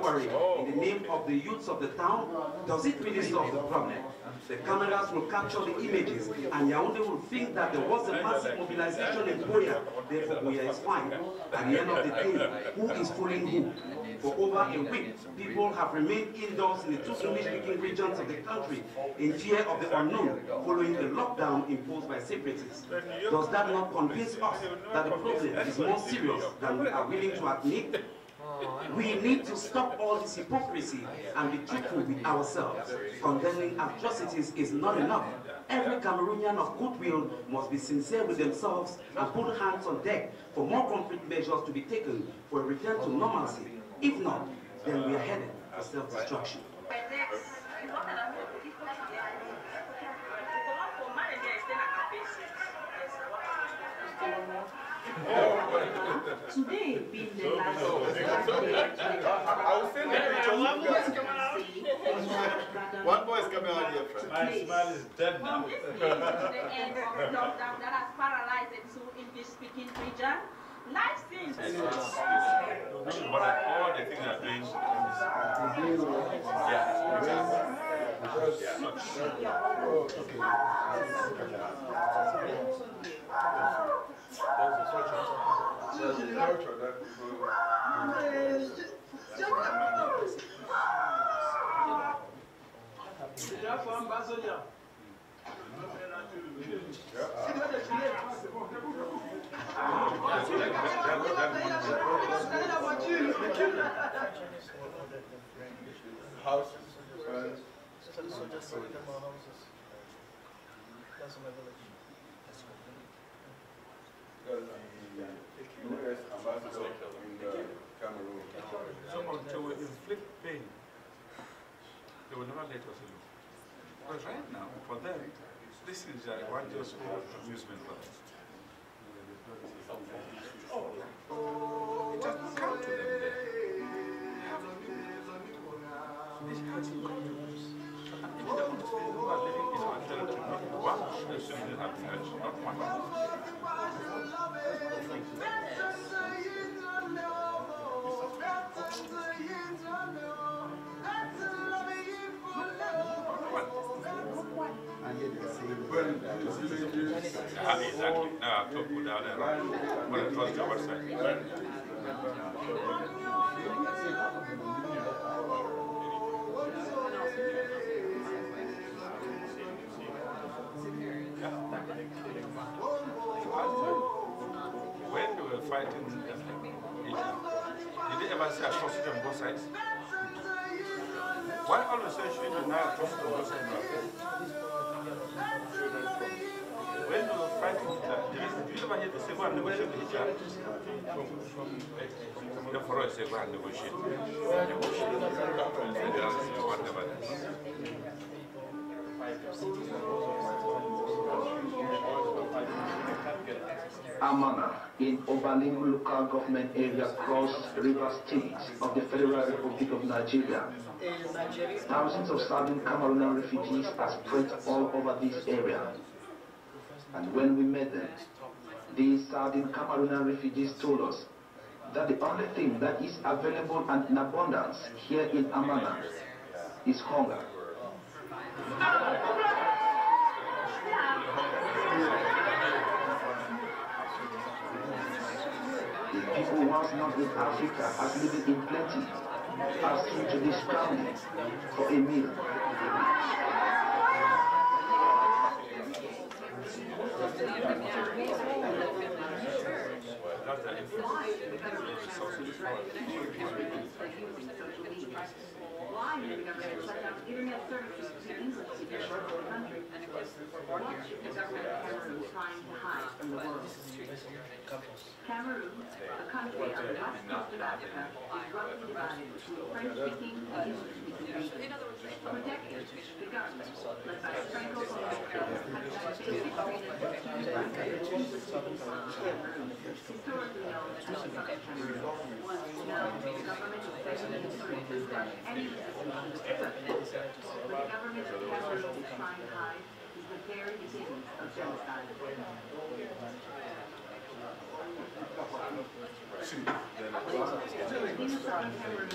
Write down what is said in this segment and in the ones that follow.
quarry in the name of the youths of the town, does it really solve the problem? The cameras will capture the images, and Yaoundé will think that there was a massive mobilization in Buea, therefore Buea is fine. At the end of the day, who is fooling who? For over a week, people have remained indoors in the two English-speaking regions of the country in fear of the unknown, following the lockdown imposed by separatists. Does that not convince us that the problem is more serious than we are willing to admit? We need to stop all this hypocrisy and be truthful with ourselves. Condemning atrocities is not enough. Every Cameroonian of goodwill must be sincere with themselves and put hands on deck for more concrete measures to be taken for a return to normalcy. If not, then we are headed for self-destruction. Today being the last day, I will send the pictures. One boy is coming out here. My smile is dead now. From this meeting to the end of lockdown that has paralyzed the two English-speaking region, life seems What all the things are doing. Houses. U.S. ambassador in Cameroon. So until we inflict pain, they will never let us alone. Because right now, for them, this is one just amusement for us. It doesn't come to them there. This has to come to us. And if they understand who are living in our territory, one should have been hurt, not one. Exactly. Now I've talked down there. When I trust your website. When they were fighting Egypt, did they ever say atrocity on both sides? Why all of a sudden should it be now atrocity on both sides? When we were fighting Hitler, did you ever hear the say go and negotiate with Hitler? For us, say go and negotiate. Whatever it is. Amana in Obalingo local government area Cross River State of the Federal Republic of Nigeria. Thousands of Southern Cameroonian refugees are spread all over this area. And when we met them, these Southern Cameroonian refugees told us that the only thing that is available and in abundance here in Amana is hunger. The people once known in Africa as living in plenty are seen to be scrambling for a meal. why the government shut down internet services to English-speaking parts of the country. What is the government of Cameroon trying to hide from the world? Cameroon, a country on the west coast of Africa, is roughly divided between French-speaking and English-speaking regions. For decades, the government, led by Franco-Colombians, has basically created two English-speaking Cameroon, historically known as Southern Cameroon. Now, the government is saying it is any but the government of Cameroon is trying to hide is the very beginnings of genocide. In southern Cameroon,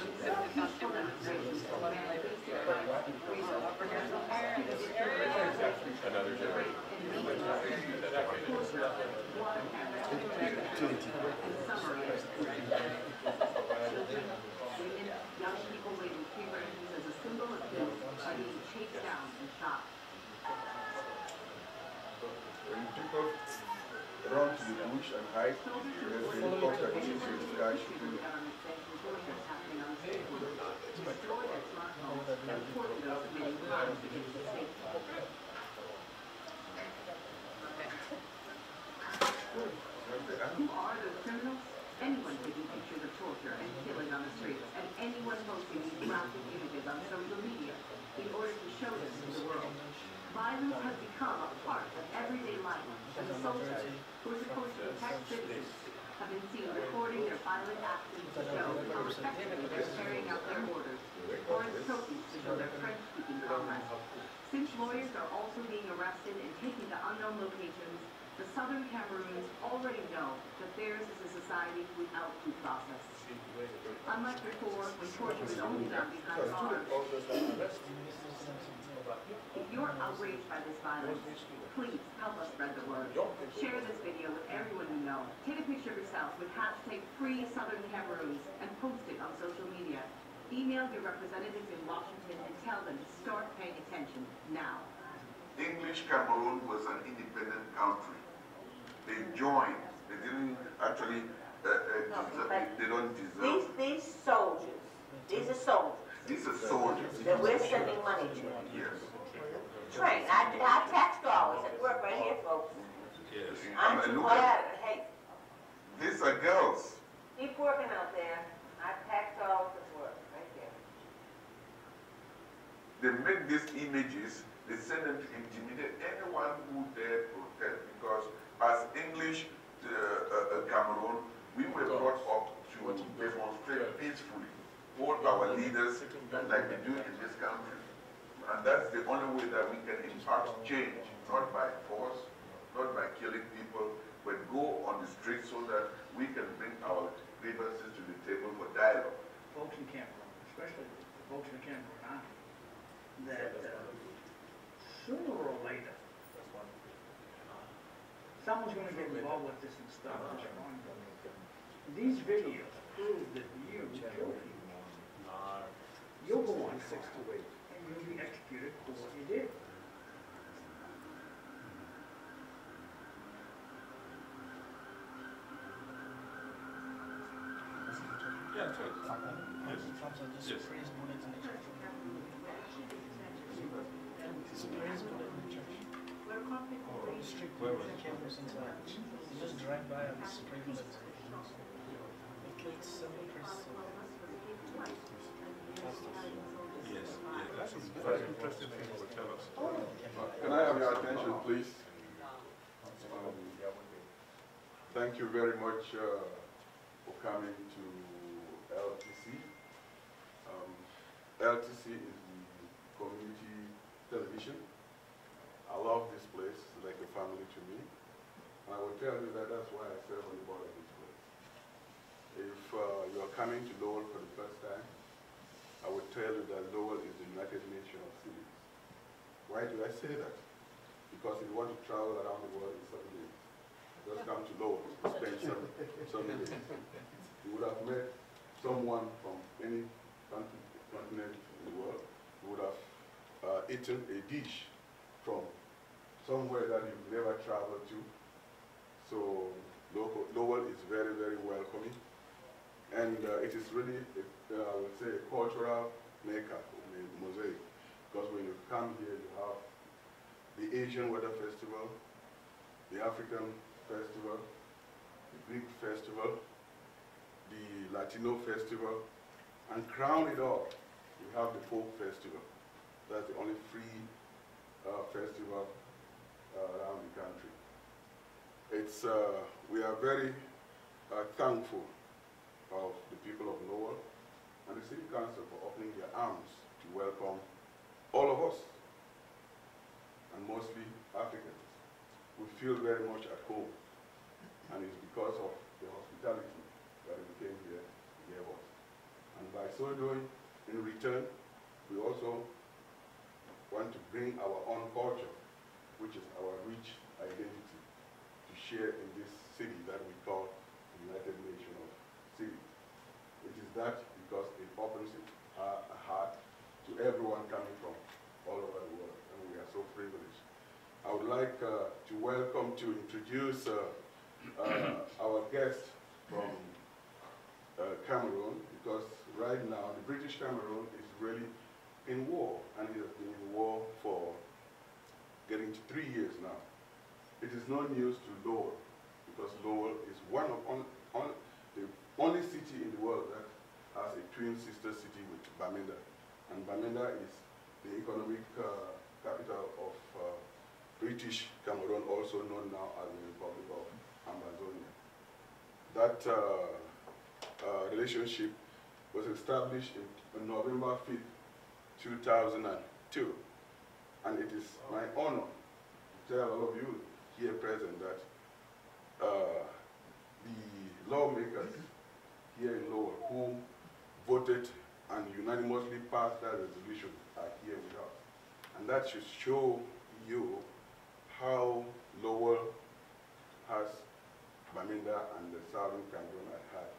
water cameras, and summary. Children, women, young people waving tree branches as a symbol of peace are being chased down and shot. When people run to the bush and hide, there's a helicopter that shoots you the sky shooting. Who are those criminals? Anyone taking pictures of torture and killing on the streets, and anyone posting these graphic images on social media in order to show them to the world. Violence has become a part of everyday life, and the soldiers, who are supposed to protect citizens, have been seen recording their violent actions to show how effectively they're carrying out their orders, or as trophies to show their French-speaking comrades. Since lawyers are also being arrested and taken to unknown locations, the southern Cameroons already know that theirs is a society without due process. Unlike before, when torture was only done behind bars, if you're outraged by this violence, please help us spread the word. Share this video with everyone you know. Take a picture of yourself with hashtag #FreeSouthernCameroons and post it on social media. Email your representatives in Washington and tell them to start paying attention now. English Cameroon was an independent country. They joined. They didn't actually, they don't deserve. These soldiers, these are soldiers. These are soldiers. That we're sending money to. Yes. Train, our tax dollars at work right here, folks. Yes. I'm too glad. Hey, These are girls. keep working out there. Our tax dollars at work right there. They make these images. They send them to intimidate anyone who dare protest, because as English Cameroon, we were brought up to demonstrate peacefully. All our leaders, like we do in this country. And that's the only way that we can impact change, not by force, not by killing people, but go on the street so that we can bring our grievances to the table for dialogue. Folks in Cameroon, especially the folks in the Cameroon Army, that sooner or later, someone's going to get involved with this and stop this ongoing. These videos prove that you kill people. You'll go on 6 to 8, and you'll be executed for what you did. Yeah, it's right. Yes. Yes. Where was it? You just drive by on the spray bullets. They killed 7 persons. Yes, that's a very interesting thing you would tell us. Can I have your attention, please? Thank you very much for coming to LTC. LTC is the community television. I love this place. It's like a family to me. And I will tell you that that's why I serve on the board of this place. If you are coming to Lowell for the first time, I would tell you that Lowell is the United Nations of cities. Why do I say that? Because if you want to travel around the world in 7 days, just come to Lowell and spend 7 days. You would have met someone from any continent in the world. You would have eaten a dish from somewhere that you've never traveled to. So Lowell is very, very welcoming. And it is really, I would say, a cultural mecca, a mosaic. Because when you come here, you have the Asian Weather Festival, the African Festival, the Greek Festival, the Latino Festival, and crown it all, you have the Folk Festival. That's the only free festival around the country. It's, we are very thankful of the people of Lowell and the City Council for opening their arms to welcome all of us, and mostly Africans. We feel very much at home, and it's because of the hospitality that we came here to give us. And by so doing, in return, we also want to bring our own culture, which is our rich identity, to share in this city that we call the United Nations of Cities. It is that because it opens a heart to everyone coming from all over the world, and we are so privileged. I would like to welcome, to introduce our guest from Cameroon, because right now the British Cameroon is really in war, and it has been in war for getting to 3 years now. It is no news to Lowell, because Lowell is one of the only city in the world that has a twin sister city with Bamenda. And Bamenda is the economic capital of British Cameroon, also known now as the Republic of Amazonia. That relationship was established on November 5th, 2002. And it is my honor to tell all of you here present that the lawmakers here in Lowell who voted and unanimously passed that resolution are here with us. And that should show you how Lowell has Bamenda and the Southern Cameroon at heart.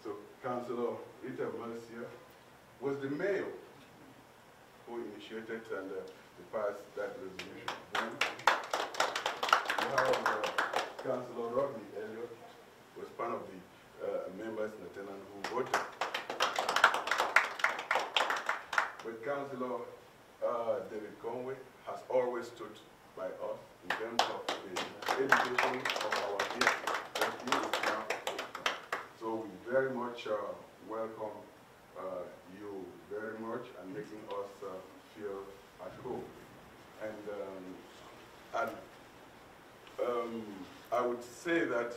So Councillor Rita Mercier was the mayor who initiated and passed that resolution. Then we have Councillor Rodney Elliott, was part of the members and lieutenant who voted. But Councillor David Conway has always stood by us in terms of the education of our youth. So we very much welcome you very much and making us feel at home. And I would say that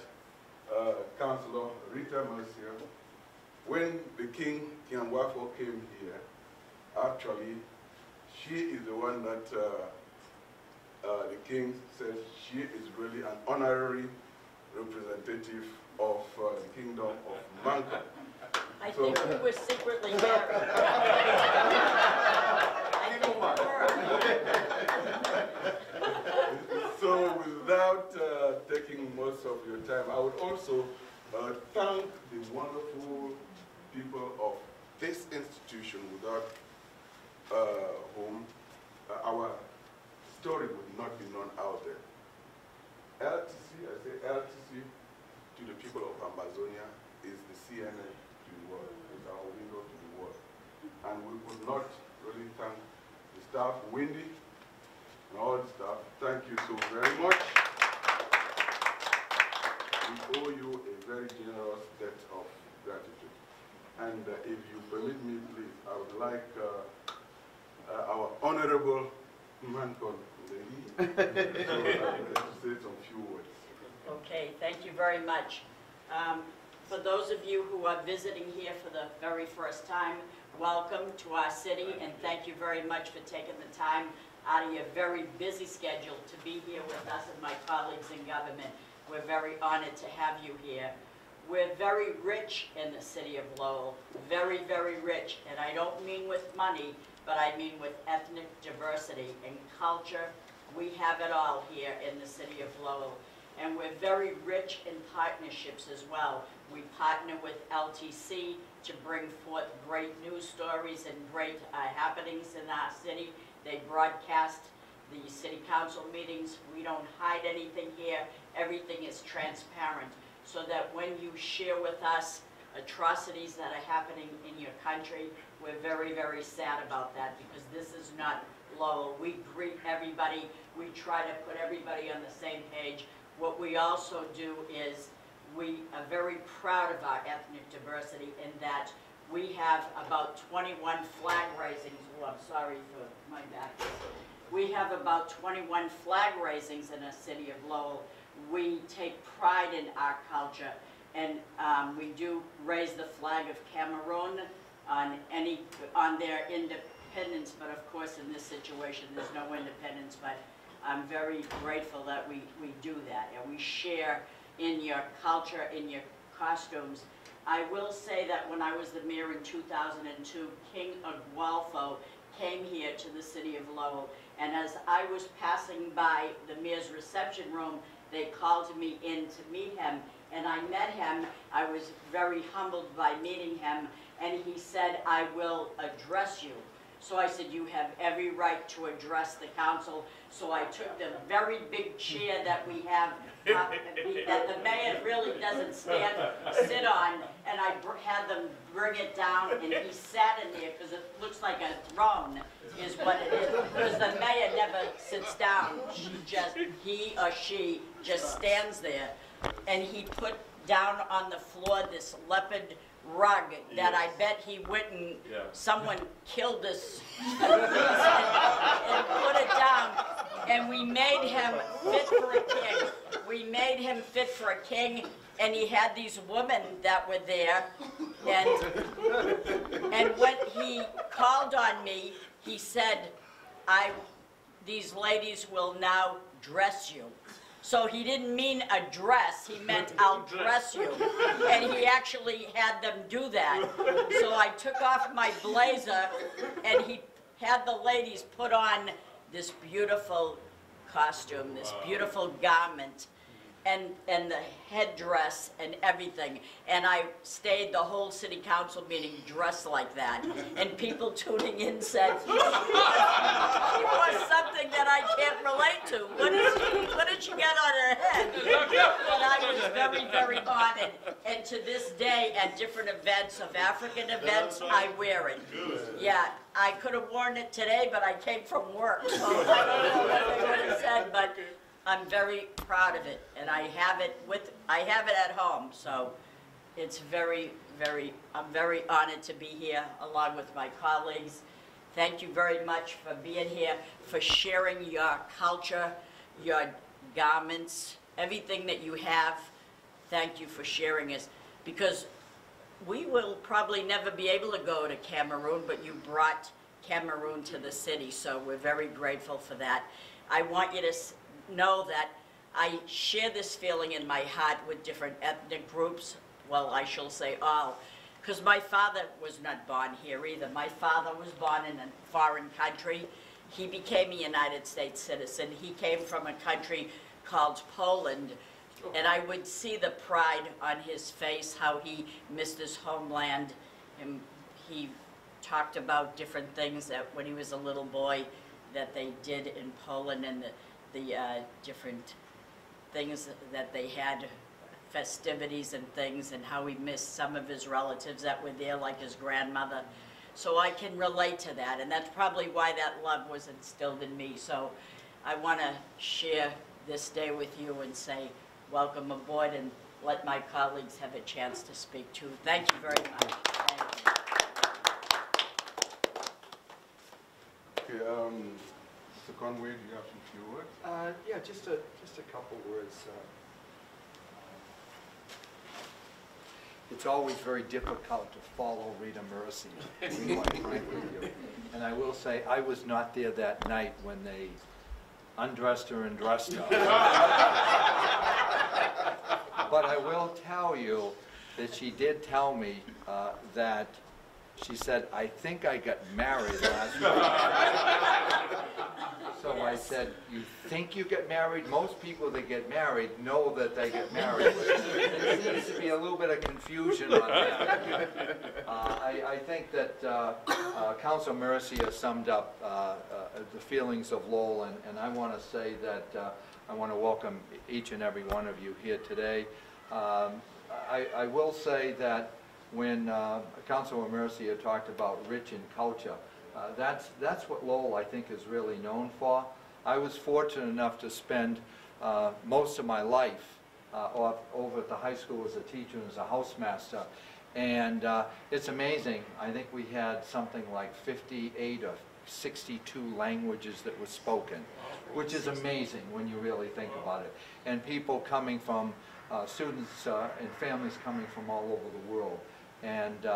Councillor Rita Mercier, when the King Wafo came here, actually, she is the one that the King said she is really an honorary representative of the Kingdom of Manka. I think we were secretly married. So without taking most of your time, I would also thank the wonderful people of this institution without whom our story would not be known out there. LTC, I say LTC to the people of Amazonia is the CNN to the world, is our window to the world. And we could not really thank the staff, Wendy, and all the staff. Thank you so very much. We owe you a very generous debt of gratitude. And if you permit me, please, I would like our honorable Mancon to say some few words. Okay, thank you very much. For those of you who are visiting here for the very first time, welcome to our city, and thank you very much for taking the time out of your very busy schedule to be here with us and my colleagues in government. We're very honored to have you here. We're very rich in the city of Lowell, very, very rich, and I don't mean with money, but I mean with ethnic diversity and culture. We have it all here in the city of Lowell. And we're very rich in partnerships as well. We partner with LTC to bring forth great news stories and great happenings in our city. They broadcast the city council meetings. We don't hide anything here. Everything is transparent, so that when you share with us atrocities that are happening in your country, we're very, very sad about that, because this is not Lowell. We greet everybody. We try to put everybody on the same page. What we also do is we are very proud of our ethnic diversity in that we have about 21 flag raisings. Oh, I'm sorry for my back. We have about 21 flag raisings in the city of Lowell. We take pride in our culture, and we do raise the flag of Cameroon on their independence, but of course in this situation there's no independence, but I'm very grateful that we do that, and we share in your culture, in your costumes. I will say that when I was the mayor in 2002, King Agwalfo came here to the city of Lowell, and as I was passing by the mayor's reception room, they called me in to meet him, and I met him. I was very humbled by meeting him, and he said, "I will address you." So I said, "You have every right to address the council." So I took the very big chair that we have, that the mayor really doesn't sit on, and I had them bring it down, and he sat in there, because it looks like a throne, is what it is. Because the mayor never sits down. He or she just stands there. And he put down on the floor this leopard rug that I bet he went and someone killed this and put it down, and we made him fit for a king. We made him fit for a king, and he had these women that were there, and when he called on me, he said, these ladies will now dress you. So he didn't mean a dress, he meant I'll dress you. And he actually had them do that. So I took off my blazer, and he had the ladies put on this beautiful costume, this beautiful garment, and the headdress and everything. And I stayed the whole city council meeting dressed like that. And people tuning in said, "She wore something that I can't relate to. What did she get on her head?" And I was very, very honored. And to this day, at different events, of African events, I wear it. Yeah, I could have worn it today, but I came from work, so I don't know what they would have said, but I'm very proud of it, and I have it at home, so it's I'm very honored to be here along with my colleagues. Thank you very much for being here, for sharing your culture, your garments, everything that you have. Thank you for sharing it, because we will probably never be able to go to Cameroon, but you brought Cameroon to the city, so we're very grateful for that. I want you to know that I share this feeling in my heart with different ethnic groups. Well, I shall say all, because my father was not born here either. My father was born in a foreign country. He became a United States citizen. He came from a country called Poland, and I would see the pride on his face, how he missed his homeland, and he talked about different things that when he was a little boy that they did in Poland, and the different things that they had, festivities and things, and how he missed some of his relatives that were there, like his grandmother. So I can relate to that, and that's probably why that love was instilled in me. So I want to share this day with you and say welcome aboard, and let my colleagues have a chance to speak too. Thank you very much. Okay, Mr. Conway, do you have some few words? Yeah, just a couple words. It's always very difficult to follow Rita Mercy, to be quite frank with you. And I will say, I was not there that night when they undressed her and dressed her. But I will tell you that she did tell me that she said, "I think I got married last week." So I said, "You think you get married? Most people that get married know that they get married." There seems to be a little bit of confusion on that. I think that Councilor Mercier summed up the feelings of Lowell, and I want to say that I want to welcome each and every one of you here today. I will say that when Councilor Mercier talked about rich in culture, that's what Lowell, I think, is really known for. I was fortunate enough to spend most of my life over at the high school as a teacher and as a housemaster, and it's amazing. I think we had something like 58 or 62 languages that were spoken, which is amazing when you really think about it. And people coming from, students and families coming from all over the world. And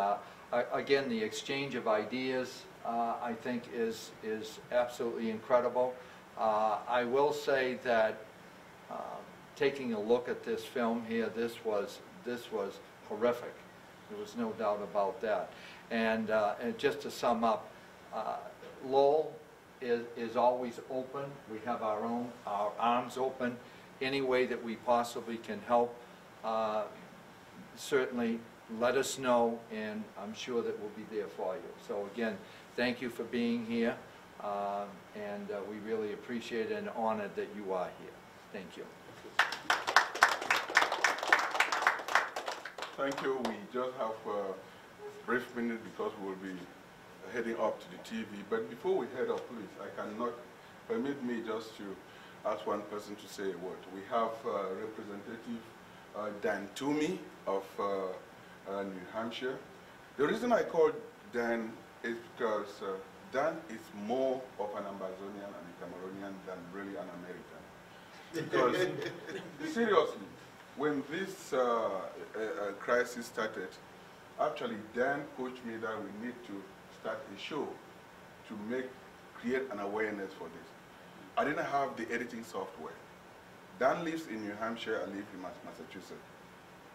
again, the exchange of ideas, I think, is absolutely incredible. I will say that taking a look at this film here, this was horrific. There was no doubt about that. And just to sum up, Lowell is always open. We have our arms open, any way that we possibly can help, certainly let us know, and I'm sure that we'll be there for you. So again, thank you for being here, and we really appreciate it and honored that you are here. Thank you. Thank you. We just have a brief minute because we'll be heading up to the TV. But before we head up, please, I cannot permit me just to ask one person to say a word. We have Representative Dan Toomey of New Hampshire. The reason I called Dan is because Dan is more of an Ambazonian and a Cameroonian than really an American. Because, seriously, when this crisis started, actually Dan coached me that we need to start a show to create an awareness for this. I didn't have the editing software. Dan lives in New Hampshire, I live in Massachusetts.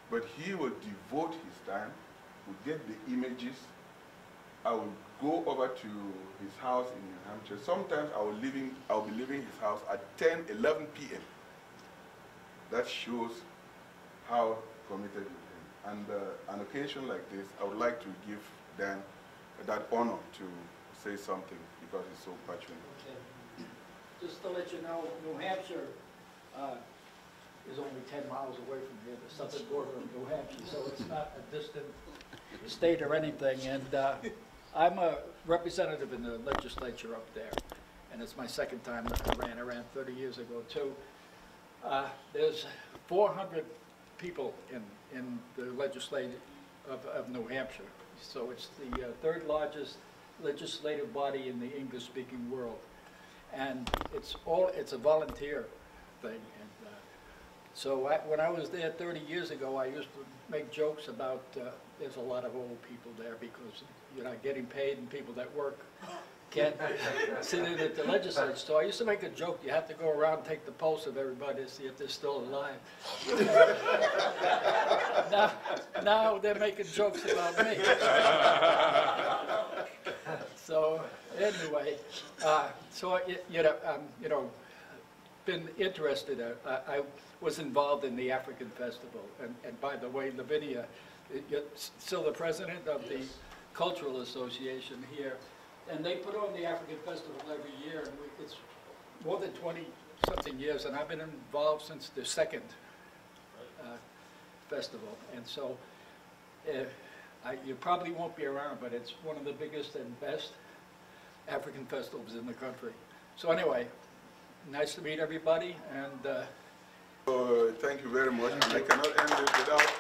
But he will devote his time, will get the images. I will go over to his house in New Hampshire. Sometimes I will be leaving his house at 10, 11 p.m. That shows how committed he is. And an occasion like this, I would like to give Dan that honor to say something because he's so passionate. Okay. Just to let you know, New Hampshire is only 10 miles away from here, the southern border of New Hampshire, so it's not a distant state or anything. And I'm a representative in the legislature up there, and it's my second time that I ran. I ran 30 years ago too. There's 400 people in the legislature of New Hampshire, so it's the third largest legislative body in the English-speaking world, and it's a volunteer thing. And so when I was there 30 years ago, I used to make jokes about there's a lot of old people there because you're not getting paid, and people that work can't sit in at the legislature. So I used to make a joke, you have to go around and take the pulse of everybody to see if they're still alive. now they're making jokes about me. So anyway, been interested. I was involved in the African Festival, and by the way, Lavinia, you're still the president of the Cultural Association here. And they put on the African Festival every year, and it's more than 20-something years, and I've been involved since the second festival. And so you probably won't be around, but it's one of the biggest and best African festivals in the country. So anyway, nice to meet everybody, and thank you very much. And I cannot end it without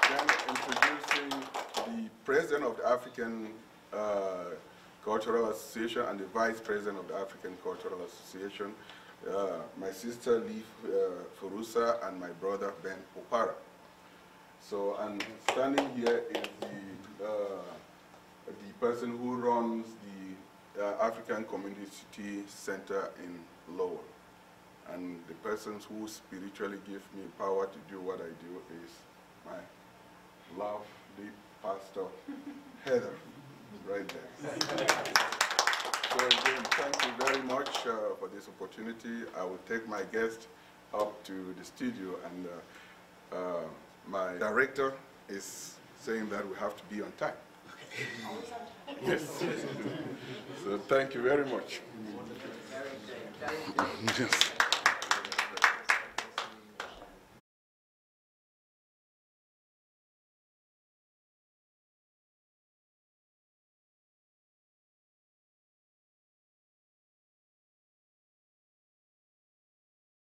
then introducing the president of the African Cultural Association and the Vice President of the African Cultural Association, my sister Leaf Furusa and my brother Ben Opara. So, and standing here is the person who runs the African Community Center in Lowell. And the persons who spiritually give me power to do what I do is my lovely Pastor Heather. Right there. So again, thank you very much for this opportunity. I will take my guest up to the studio, and my director is saying that we have to be on time. Yes. So thank you very much. Yes.